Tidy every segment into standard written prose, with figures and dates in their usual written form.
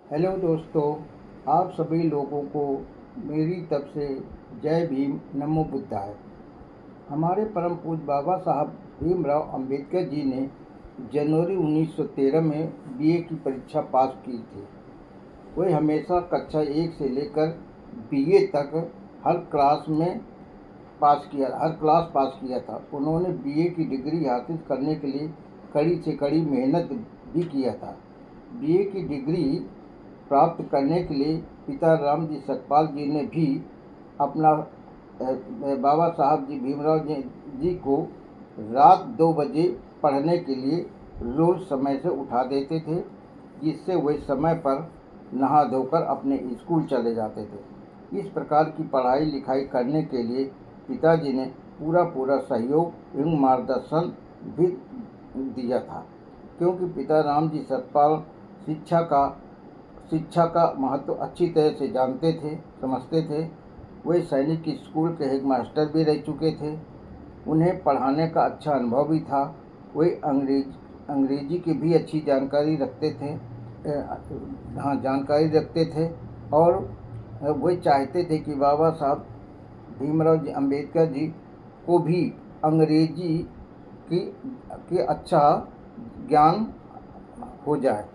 Hello दोस्तों, आप सभी लोगों को मेरी तरफ से जय भीम, नमो बुद्धाय। हमारे परम पूज्य बाबा साहब भीमराव अंबेडकर जी ने जनवरी 1913 में बीए की परीक्षा पास की थी। वे हमेशा कक्षा 1 से लेकर बीए तक हर क्लास पास किया था। उन्होंने बीए की डिग्री हासिल करने के लिए कड़ी से कड़ी मेहनत भी किया था। बीए की डिग्री प्राप्त करने के लिए पिता रामजी सतपाल जी ने भी अपना बाबा साहब जी भीमराव जी को रात 2 बजे पढ़ने के लिए रोज़ समय से उठा देते थे, जिससे वे समय पर नहा धोकर अपने स्कूल चले जाते थे। इस प्रकार की पढ़ाई लिखाई करने के लिए पिताजी ने पूरा सहयोग एवं मार्गदर्शन भी दिया था, क्योंकि पिता रामजी सतपाल शिक्षा का महत्व अच्छी तरह से समझते थे। वे सैनिक स्कूल के हेडमास्टर भी रह चुके थे। उन्हें पढ़ाने का अच्छा अनुभव भी था। वे अंग्रेजी की भी अच्छी जानकारी रखते थे और वे चाहते थे कि बाबा साहब भीमराव जी अंबेडकर जी को भी अंग्रेजी की अच्छा ज्ञान हो जाए।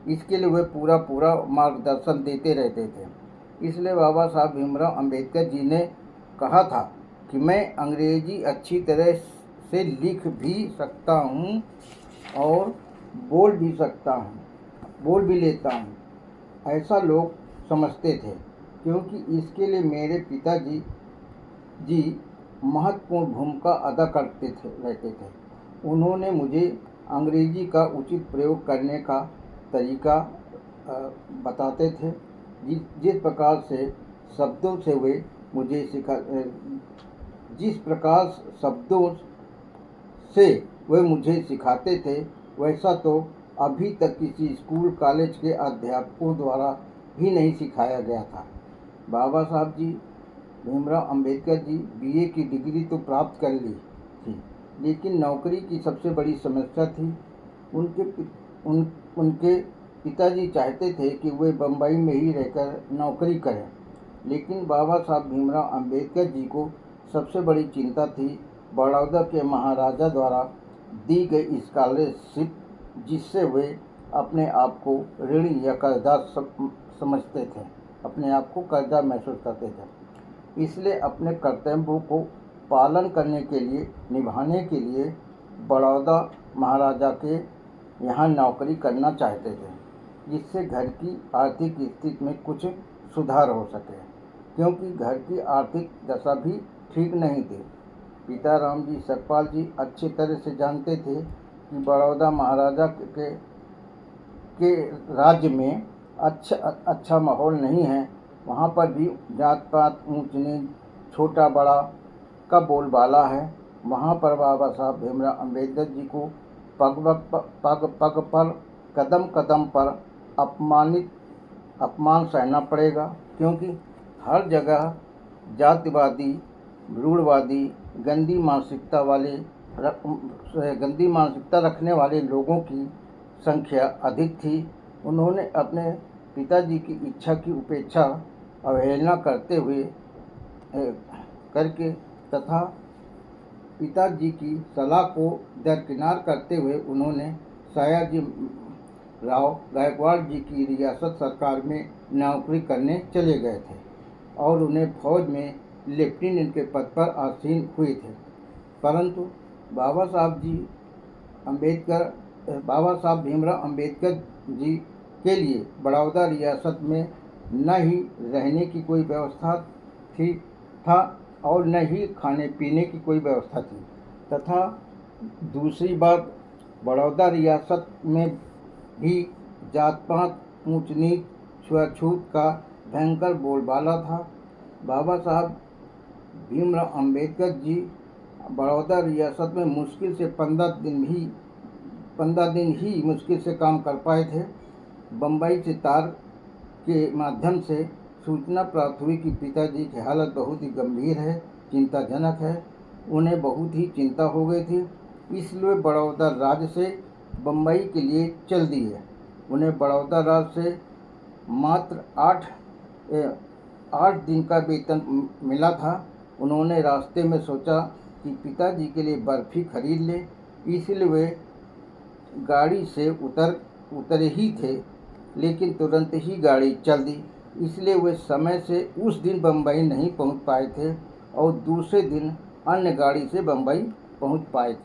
इसके लिए वे पूरा मार्गदर्शन देते रहते थे। इसलिए बाबा साहब भीमराव अंबेडकर जी ने कहा था कि मैं अंग्रेजी अच्छी तरह से लिख भी सकता हूँ और बोल भी लेता हूँ। ऐसा लोग समझते थे, क्योंकि इसके लिए मेरे पिताजी महत्वपूर्ण भूमिका अदा रहते थे। उन्होंने मुझे अंग्रेजी का उचित प्रयोग करने का तरीका बताते थे। जिस प्रकार शब्दों से वे मुझे सिखाते थे, वैसा तो अभी तक किसी स्कूल कॉलेज के अध्यापकों द्वारा भी नहीं सिखाया गया था। बाबा साहब जी भीमराव अंबेडकर जी बीए की डिग्री तो प्राप्त कर ली थी, लेकिन नौकरी की सबसे बड़ी समस्या थी। उनके पिताजी चाहते थे कि वे बम्बई में ही रहकर नौकरी करें, लेकिन बाबा साहब भीमराव अंबेडकर जी को सबसे बड़ी चिंता थी बड़ौदा के महाराजा द्वारा दी गई स्कॉलरशिप, जिससे वे अपने आप को ऋणी या कर्जदार समझते थे, अपने आप को कर्जदार महसूस करते थे। इसलिए अपने कर्तव्यों को पालन निभाने के लिए बड़ौदा महाराजा के यहाँ नौकरी करना चाहते थे, जिससे घर की आर्थिक स्थिति में कुछ सुधार हो सके, क्योंकि घर की आर्थिक दशा भी ठीक नहीं थी। पिता रामजी सतपाल जी अच्छी तरह से जानते थे कि बड़ौदा महाराजा के राज्य में अच्छा माहौल नहीं है। वहाँ पर भी जात पात, ऊंच नीच, छोटा बड़ा का बोलबाला है। वहाँ पर बाबा साहब भीमराव अंबेडकर जी को पग पर, कदम कदम पर अपमान सहना पड़ेगा, क्योंकि हर जगह जातिवादी, रूढ़वादी, गंदी मानसिकता रखने वाले लोगों की संख्या अधिक थी। उन्होंने अपने पिताजी की इच्छा की उपेक्षा, अवहेलना करके तथा पिताजी की सलाह को दरकिनार करते हुए उन्होंने सयाजी राव गायकवाड़ जी की रियासत सरकार में नौकरी करने चले गए थे और उन्हें फौज में लेफ्टिनेंट के पद पर आसीन हुए थे। परंतु बाबा साहब भीमराव अंबेडकर जी के लिए बड़ौदा रियासत में न ही रहने की कोई व्यवस्था था और न ही खाने पीने की कोई व्यवस्था थी, तथा दूसरी बात, बड़ौदा रियासत में भी जात पात, ऊंच नीच, छुआछूत का भयंकर बोलबाला था। बाबा साहब भीमराव अंबेडकर जी बड़ौदा रियासत में मुश्किल से 15 दिन ही मुश्किल से काम कर पाए थे। बम्बई से तार के माध्यम से सूचना प्राप्त हुई कि पिताजी की हालत बहुत ही गंभीर है, चिंताजनक है। उन्हें बहुत ही चिंता हो गई थी, इसलिए बड़ौदा राज्य से बम्बई के लिए चल दिए। उन्हें बड़ौदा राज्य से मात्र 8 दिन का वेतन मिला था। उन्होंने रास्ते में सोचा कि पिताजी के लिए बर्फ़ी खरीद ले, इसलिए वे गाड़ी से उतरे ही थे, लेकिन तुरंत ही गाड़ी चल दी। इसलिए वे समय से उस दिन बम्बई नहीं पहुंच पाए थे और दूसरे दिन अन्य गाड़ी से बम्बई पहुंच पाए थे।